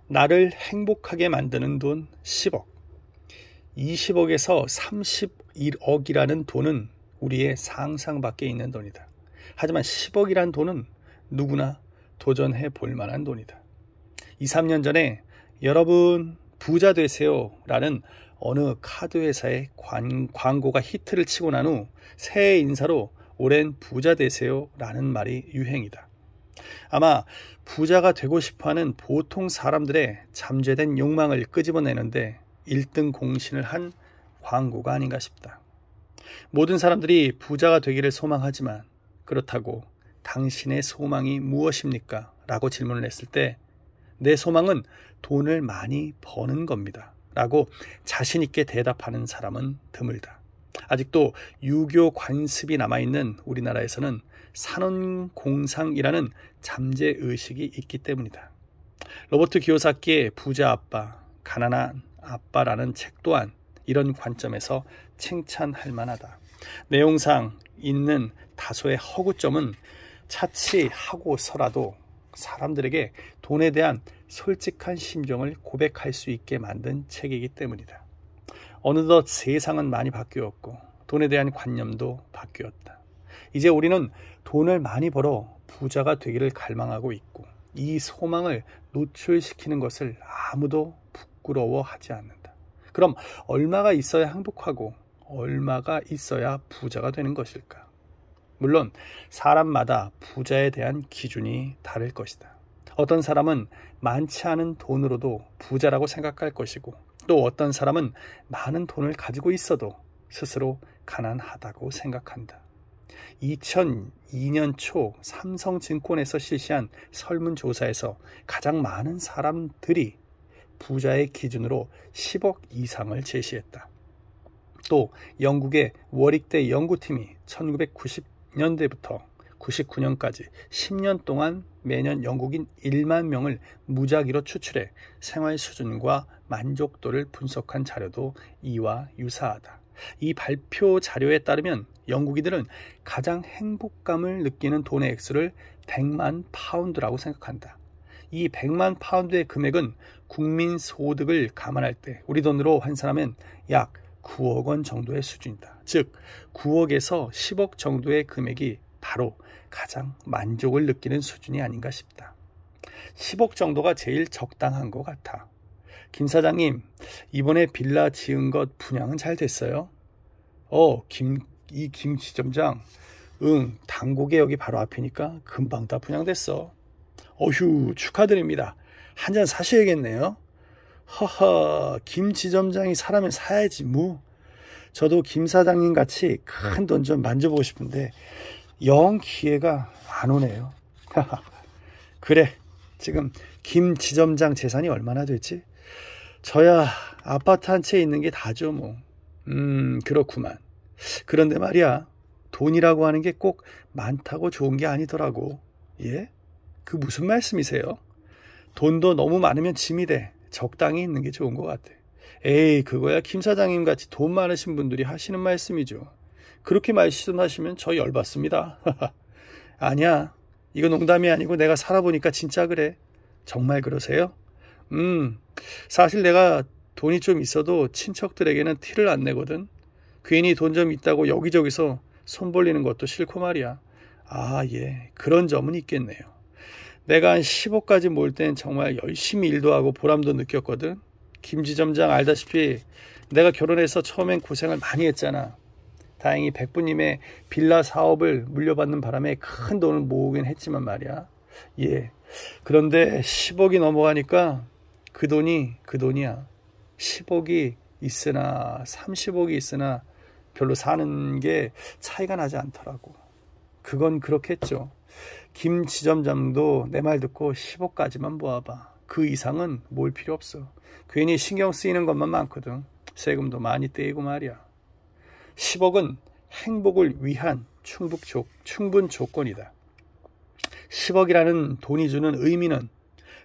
나를 행복하게 만드는 돈 10억. 20억에서 31억이라는 돈은 우리의 상상 밖에 있는 돈이다. 하지만 10억이란 돈은 누구나 도전해 볼 만한 돈이다. 2, 3년 전에 여러분 부자 되세요 라는 어느 카드 회사의 광고가 히트를 치고 난 후 새해 인사로 올해는 부자 되세요 라는 말이 유행이다. 아마 부자가 되고 싶어하는 보통 사람들의 잠재된 욕망을 끄집어내는데 1등 공신을 한 광고가 아닌가 싶다. 모든 사람들이 부자가 되기를 소망하지만 그렇다고 당신의 소망이 무엇입니까? 라고 질문을 했을 때 내 소망은 돈을 많이 버는 겁니다. 라고 자신 있게 대답하는 사람은 드물다. 아직도 유교 관습이 남아있는 우리나라에서는 산업공상이라는 잠재의식이 있기 때문이다. 로버트 기요사키의 부자 아빠, 가난한 아빠라는 책 또한 이런 관점에서 칭찬할 만하다. 내용상 있는 다소의 허구점은 차치하고서라도 사람들에게 돈에 대한 솔직한 심정을 고백할 수 있게 만든 책이기 때문이다. 어느덧 세상은 많이 바뀌었고 돈에 대한 관념도 바뀌었다. 이제 우리는 돈을 많이 벌어 부자가 되기를 갈망하고 있고 이 소망을 노출시키는 것을 아무도 부끄러워하지 않는다. 그럼 얼마가 있어야 행복하고 얼마가 있어야 부자가 되는 것일까? 물론 사람마다 부자에 대한 기준이 다를 것이다. 어떤 사람은 많지 않은 돈으로도 부자라고 생각할 것이고 또 어떤 사람은 많은 돈을 가지고 있어도 스스로 가난하다고 생각한다. 2002년 초 삼성증권에서 실시한 설문조사에서 가장 많은 사람들이 부자의 기준으로 10억 이상을 제시했다. 또 영국의 워릭대 연구팀이 1990년대부터 99년까지 10년 동안 매년 영국인 1만 명을 무작위로 추출해 생활 수준과 만족도를 분석한 자료도 이와 유사하다. 이 발표 자료에 따르면 영국인들은 가장 행복감을 느끼는 돈의 액수를 100만 파운드라고 생각한다. 이 100만 파운드의 금액은 국민 소득을 감안할 때 우리 돈으로 환산하면 약 9억 원 정도의 수준이다. 즉 9억에서 10억 정도의 금액이 바로 가장 만족을 느끼는 수준이 아닌가 싶다. 10억 정도가 제일 적당한 것 같아. 김 사장님, 이번에 빌라 지은 것 분양은 잘 됐어요? 김 지점장, 당고개 여기 바로 앞이니까 금방 다 분양됐어. 어휴, 축하드립니다. 한 잔 사셔야겠네요. 허허, 김 지점장이 사라면 사야지 뭐. 저도 김 사장님 같이 큰 돈 좀 만져보고 싶은데 영 기회가 안 오네요. 그래, 지금 김 지점장 재산이 얼마나 됐지? 저야 아파트 한 채 있는 게 다죠 뭐. 그렇구만. 그런데 말이야, 돈이라고 하는 게 꼭 많다고 좋은 게 아니더라고. 예? 그 무슨 말씀이세요? 돈도 너무 많으면 짐이 돼. 적당히 있는 게 좋은 것 같아. 에이, 그거야 김 사장님 같이 돈 많으신 분들이 하시는 말씀이죠. 그렇게 말씀하시면 저 열받습니다. 아니야, 이거 농담이 아니고 내가 살아보니까 진짜 그래. 정말 그러세요? 사실 내가 돈이 좀 있어도 친척들에게는 티를 안 내거든. 괜히 돈 좀 있다고 여기저기서 손 벌리는 것도 싫고 말이야. 아, 예, 그런 점은 있겠네요. 내가 한 10억까지 모을 땐 정말 열심히 일도 하고 보람도 느꼈거든. 김지점장 알다시피 내가 결혼해서 처음엔 고생을 많이 했잖아. 다행히 백부님의 빌라 사업을 물려받는 바람에 큰 돈을 모으긴 했지만 말이야. 예. 그런데 10억이 넘어가니까 그 돈이야. 10억이 있으나 30억이 있으나 별로 사는 게 차이가 나지 않더라고. 그건 그렇겠죠. 김 지점장도 내 말 듣고 10억까지만 모아봐. 그 이상은 모을 필요 없어. 괜히 신경 쓰이는 것만 많거든. 세금도 많이 떼이고 말이야. 10억은 행복을 위한 충분 조건이다. 10억이라는 돈이 주는 의미는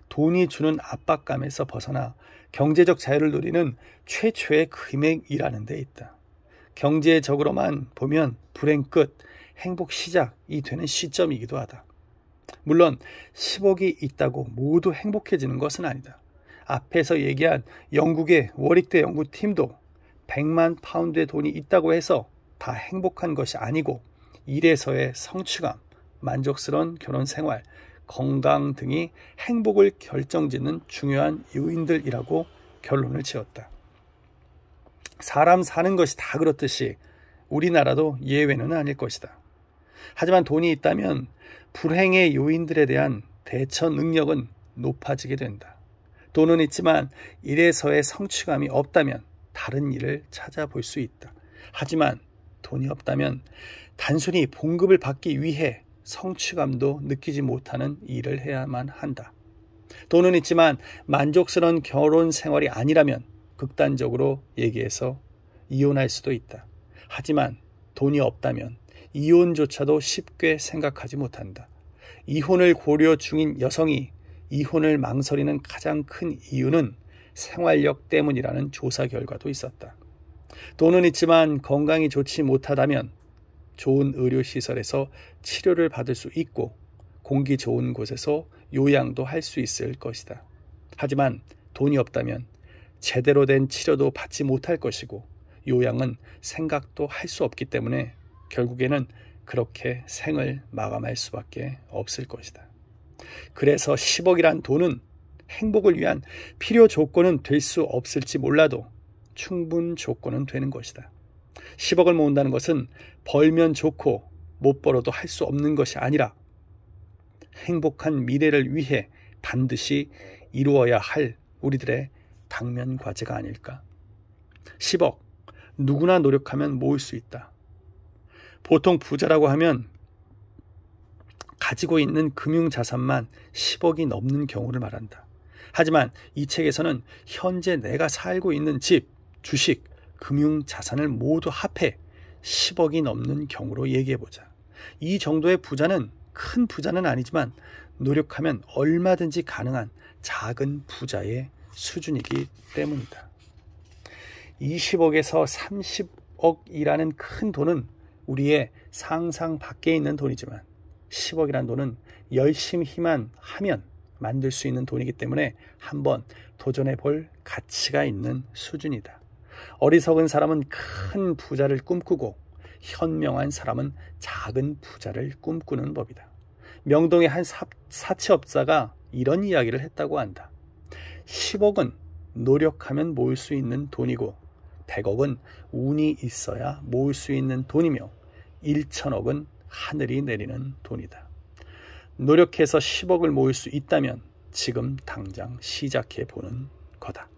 돈이 주는 압박감에서 벗어나 경제적 자유를 누리는 최초의 금액이라는 데 있다. 경제적으로만 보면 불행 끝, 행복 시작이 되는 시점이기도 하다. 물론 10억이 있다고 모두 행복해지는 것은 아니다. 앞에서 얘기한 영국의 워릭대 연구팀도 100만 파운드의 돈이 있다고 해서 다 행복한 것이 아니고 일에서의 성취감, 만족스러운 결혼 생활, 건강 등이 행복을 결정짓는 중요한 요인들이라고 결론을 지었다. 사람 사는 것이 다 그렇듯이 우리나라도 예외는 아닐 것이다. 하지만 돈이 있다면 불행의 요인들에 대한 대처 능력은 높아지게 된다. 돈은 있지만 일에서의 성취감이 없다면 다른 일을 찾아볼 수 있다. 하지만 돈이 없다면 단순히 봉급을 받기 위해 성취감도 느끼지 못하는 일을 해야만 한다. 돈은 있지만 만족스러운 결혼 생활이 아니라면 극단적으로 얘기해서 이혼할 수도 있다. 하지만 돈이 없다면 이혼조차도 쉽게 생각하지 못한다. 이혼을 고려 중인 여성이 이혼을 망설이는 가장 큰 이유는 생활력 때문이라는 조사 결과도 있었다. 돈은 있지만 건강이 좋지 못하다면 좋은 의료시설에서 치료를 받을 수 있고 공기 좋은 곳에서 요양도 할 수 있을 것이다. 하지만 돈이 없다면 제대로 된 치료도 받지 못할 것이고 요양은 생각도 할 수 없기 때문에 결국에는 그렇게 생을 마감할 수밖에 없을 것이다. 그래서 10억이란 돈은 행복을 위한 필요 조건은 될 수 없을지 몰라도 충분 조건은 되는 것이다. 10억을 모은다는 것은 벌면 좋고 못 벌어도 할 수 없는 것이 아니라 행복한 미래를 위해 반드시 이루어야 할 우리들의 당면 과제가 아닐까. 10억, 누구나 노력하면 모을 수 있다. 보통 부자라고 하면 가지고 있는 금융자산만 10억이 넘는 경우를 말한다. 하지만 이 책에서는 현재 내가 살고 있는 집, 주식, 금융자산을 모두 합해 10억이 넘는 경우로 얘기해보자. 이 정도의 부자는 큰 부자는 아니지만 노력하면 얼마든지 가능한 작은 부자의 수준이기 때문이다. 20억에서 30억이라는 큰 돈은 우리의 상상 밖에 있는 돈이지만 10억이라는 돈은 열심히만 하면 만들 수 있는 돈이기 때문에 한번 도전해 볼 가치가 있는 수준이다. 어리석은 사람은 큰 부자를 꿈꾸고 현명한 사람은 작은 부자를 꿈꾸는 법이다. 명동의 한 사채업자가 이런 이야기를 했다고 한다. 10억은 노력하면 모을 수 있는 돈이고 100억은 운이 있어야 모을 수 있는 돈이며 1,000억은 하늘이 내리는 돈이다. 노력해서 10억을 모을 수 있다면 지금 당장 시작해 보는 거다.